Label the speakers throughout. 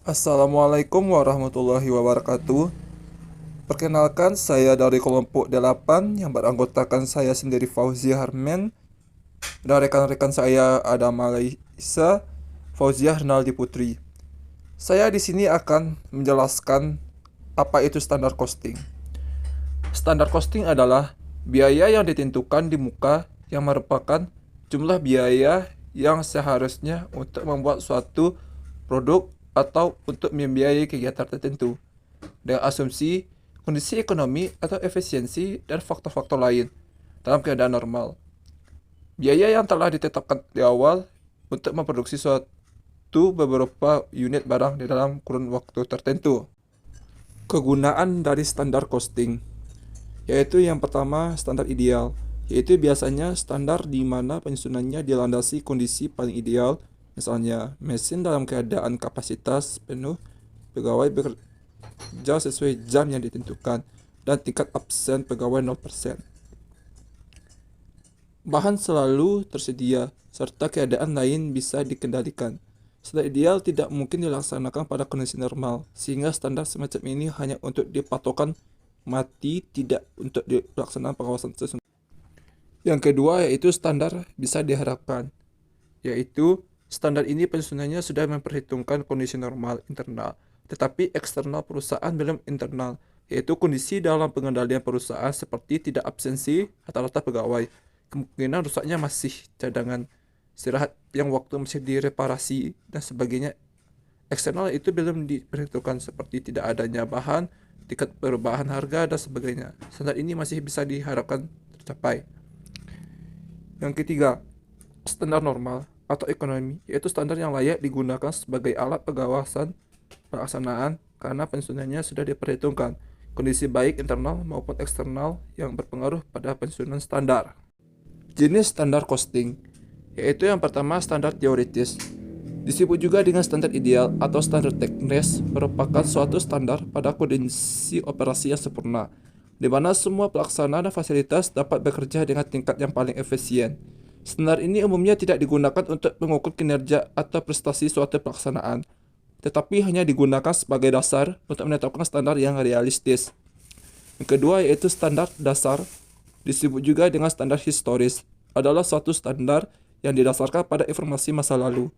Speaker 1: Assalamualaikum warahmatullahi wabarakatuh. Perkenalkan, saya dari kelompok 8 yang beranggotakan saya sendiri Fauzi Harmen dan rekan-rekan saya ada Malaysia, Fauzia Rinaldi Putri. Saya di sini akan menjelaskan apa itu standar costing. Standar costing adalah biaya yang ditentukan di muka yang merupakan jumlah biaya yang seharusnya untuk membuat suatu produk atau untuk membiayai kegiatan tertentu dengan asumsi kondisi ekonomi atau efisiensi dan faktor-faktor lain dalam keadaan normal. Biaya yang telah ditetapkan di awal untuk memproduksi suatu beberapa unit barang di dalam kurun waktu tertentu. Kegunaan dari standar costing yaitu yang pertama standar ideal, yaitu biasanya standar di mana penyusunannya dilandasi kondisi paling ideal, misalnya mesin dalam keadaan kapasitas penuh, pegawai bekerja sesuai jam yang ditentukan, dan tingkat absen pegawai 0%. Bahan selalu tersedia, serta keadaan lain bisa dikendalikan. Standar ideal tidak mungkin dilaksanakan pada kondisi normal, sehingga standar semacam ini hanya untuk dipatokan mati, tidak untuk dilaksanakan pengawasan sesungguhnya. Yang kedua yaitu standar bisa diharapkan, yaitu standar ini penyusunannya sudah memperhitungkan kondisi normal internal, tetapi eksternal perusahaan belum internal, yaitu kondisi dalam pengendalian perusahaan seperti tidak absensi rata-rata pegawai, kemungkinan rusaknya masih cadangan, istirahat yang waktu masih direparasi, dan sebagainya. Eksternal itu belum diperhitungkan seperti tidak adanya bahan, tingkat perubahan harga, dan sebagainya. Standar ini masih bisa diharapkan tercapai. Yang ketiga, standar normal atau ekonomi, yaitu standar yang layak digunakan sebagai alat pengawasan pelaksanaan karena penyusunannya sudah diperhitungkan kondisi baik internal maupun eksternal yang berpengaruh pada penyusunan standar. Jenis standar costing, yaitu yang pertama standar teoritis, disebut juga dengan standar ideal atau standar teknis, merupakan suatu standar pada kondisi operasi yang sempurna, di mana semua pelaksana dan fasilitas dapat bekerja dengan tingkat yang paling efisien. Standar ini umumnya tidak digunakan untuk mengukur kinerja atau prestasi suatu pelaksanaan, tetapi hanya digunakan sebagai dasar untuk menetapkan standar yang realistis. Yang kedua yaitu standar dasar, disebut juga dengan standar historis, adalah suatu standar yang didasarkan pada informasi masa lalu.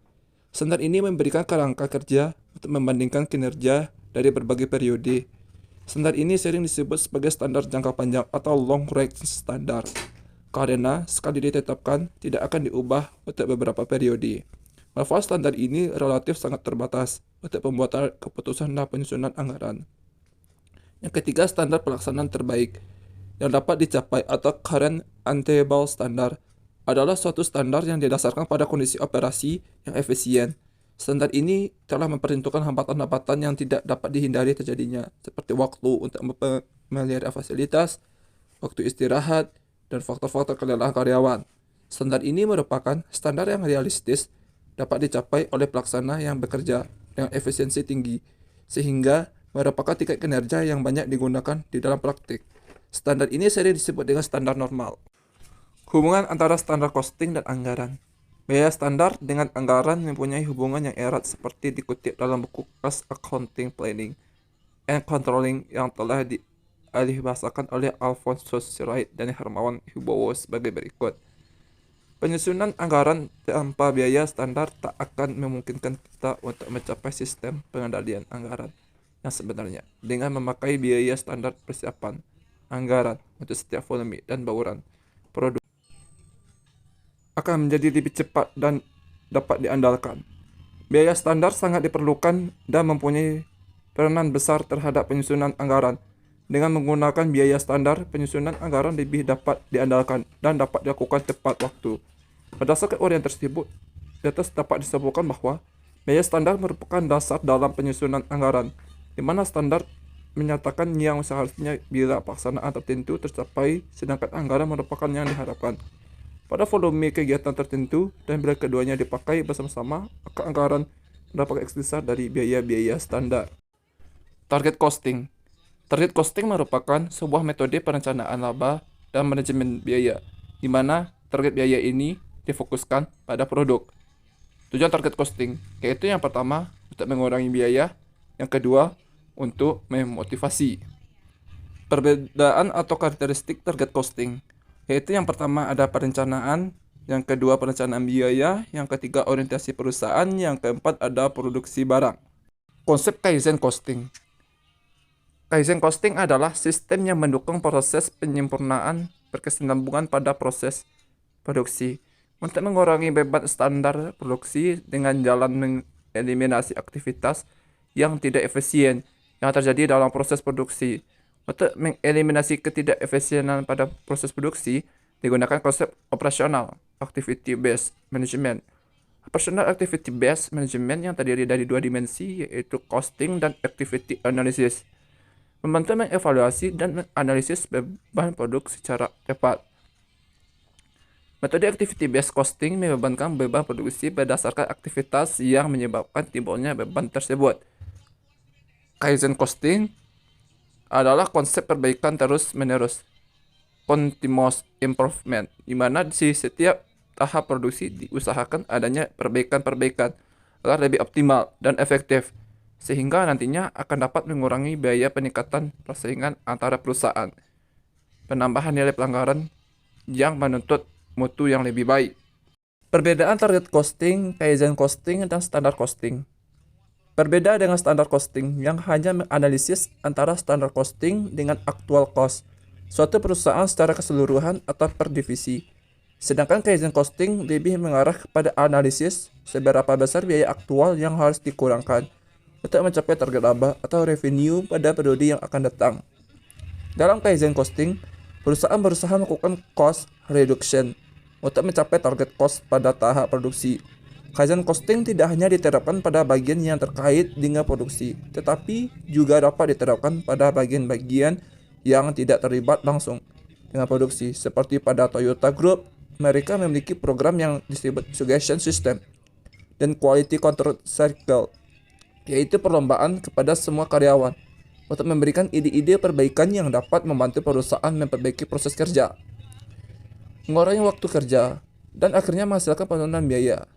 Speaker 1: Standar ini memberikan kerangka kerja untuk membandingkan kinerja dari berbagai periode. Standar ini sering disebut sebagai standar jangka panjang atau long range standard, karena sekali ditetapkan tidak akan diubah untuk beberapa periode. Manfaat standar ini relatif sangat terbatas untuk pembuatan keputusan dan penyusunan anggaran. Yang ketiga, standar pelaksanaan terbaik yang dapat dicapai atau current attainable standard adalah suatu standar yang didasarkan pada kondisi operasi yang efisien. Standar ini telah memperhitungkan hambatan-hambatan yang tidak dapat dihindari terjadinya, seperti waktu untuk memelihara fasilitas, waktu istirahat, dan faktor-faktor kelelahan karyawan. Standar ini merupakan standar yang realistis, dapat dicapai oleh pelaksana yang bekerja dengan efisiensi tinggi, sehingga merupakan tingkat kinerja yang banyak digunakan di dalam praktik. Standar ini sering disebut dengan standar normal. Hubungan antara standar costing dan anggaran. Biaya standar dengan anggaran mempunyai hubungan yang erat seperti dikutip dalam buku Cost Accounting Planning and Controlling yang telah dialihbahasakan oleh Alphonsus Wright dan Hermawan Wibowo sebagai berikut. Penyusunan anggaran tanpa biaya standar tak akan memungkinkan kita untuk mencapai sistem pengendalian anggaran yang sebenarnya dengan memakai biaya standar persiapan anggaran untuk setiap volume dan bauran produk akan menjadi lebih cepat dan dapat diandalkan. Biaya standar sangat diperlukan dan mempunyai peranan besar terhadap penyusunan anggaran. Dengan menggunakan biaya standar, penyusunan anggaran lebih dapat diandalkan dan dapat dilakukan tepat waktu. Berdasarkan uraian tersebut, di atas dapat disebutkan bahwa biaya standar merupakan dasar dalam penyusunan anggaran, di mana standar menyatakan yang seharusnya bila pelaksanaan tertentu tercapai, sedangkan anggaran merupakan yang diharapkan pada volume kegiatan tertentu, dan bila keduanya dipakai bersama-sama, maka anggaran mendapat X besar dari biaya-biaya standar. Target costing. Target costing merupakan sebuah metode perencanaan laba dan manajemen biaya, di mana target biaya ini difokuskan pada produk. Tujuan target costing, yaitu yang pertama, untuk mengurangi biaya Yang kedua, untuk memotivasi. Perbedaan atau karakteristik target costing, yaitu yang pertama ada perencanaan, yang kedua perencanaan biaya, yang ketiga orientasi perusahaan, yang keempat ada produksi barang. Konsep Kaizen Costing. Kaizen Costing adalah sistem yang mendukung proses penyempurnaan berkesinambungan pada proses produksi untuk mengurangi beban standar produksi dengan jalan mengeliminasi aktivitas yang tidak efisien yang terjadi dalam proses produksi. Untuk mengeliminasi ketidakefisienan pada proses produksi, digunakan konsep operasional activity based management. Operational activity based management yang terdiri dari dua dimensi, yaitu costing dan activity analysis, membantu mengevaluasi dan menganalisis beban produk secara tepat. Metode activity based costing membebankan beban produksi berdasarkan aktivitas yang menyebabkan timbulnya beban tersebut. Kaizen costing adalah konsep perbaikan terus-menerus, continuous improvement, di mana di setiap tahap produksi diusahakan adanya perbaikan-perbaikan agar lebih optimal dan efektif, sehingga nantinya akan dapat mengurangi biaya peningkatan persaingan antara perusahaan, penambahan nilai pelanggaran yang menuntut mutu yang lebih baik. Perbedaan target costing, Kaizen costing, dan standar costing. Berbeda dengan standar costing yang hanya menganalisis antara standar costing dengan actual cost suatu perusahaan secara keseluruhan atau per divisi. Sedangkan Kaizen costing lebih mengarah kepada analisis seberapa besar biaya aktual yang harus dikurangkan untuk mencapai target laba atau revenue pada periode yang akan datang. Dalam Kaizen costing, perusahaan berusaha melakukan cost reduction untuk mencapai target cost pada tahap produksi. Kaizen costing tidak hanya diterapkan pada bagian yang terkait dengan produksi, tetapi juga dapat diterapkan pada bagian-bagian yang tidak terlibat langsung dengan produksi. Seperti pada Toyota Group, mereka memiliki program yang disebut suggestion system dan quality control cycle, yaitu perlombaan kepada semua karyawan untuk memberikan ide-ide perbaikan yang dapat membantu perusahaan memperbaiki proses kerja, mengurangi waktu kerja, dan akhirnya menghasilkan penurunan biaya.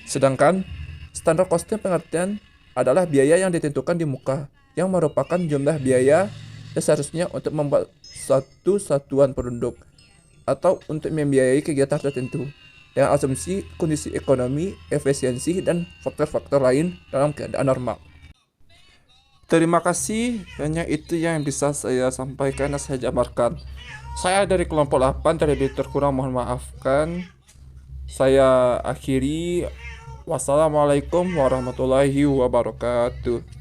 Speaker 1: Sedangkan standar costing pengertian adalah biaya yang ditentukan di muka, yang merupakan jumlah biaya yang seharusnya untuk membuat satu satuan produk atau untuk membiayai kegiatan tertentu, dengan asumsi kondisi ekonomi, efisiensi, dan faktor-faktor lain dalam keadaan normal. Terima kasih, hanya itu yang bisa saya sampaikan dan saya jabarkan. Saya dari kelompok 8, terlebih terkurang mohon maafkan. Saya akhiri. Wassalamualaikum warahmatullahi wabarakatuh.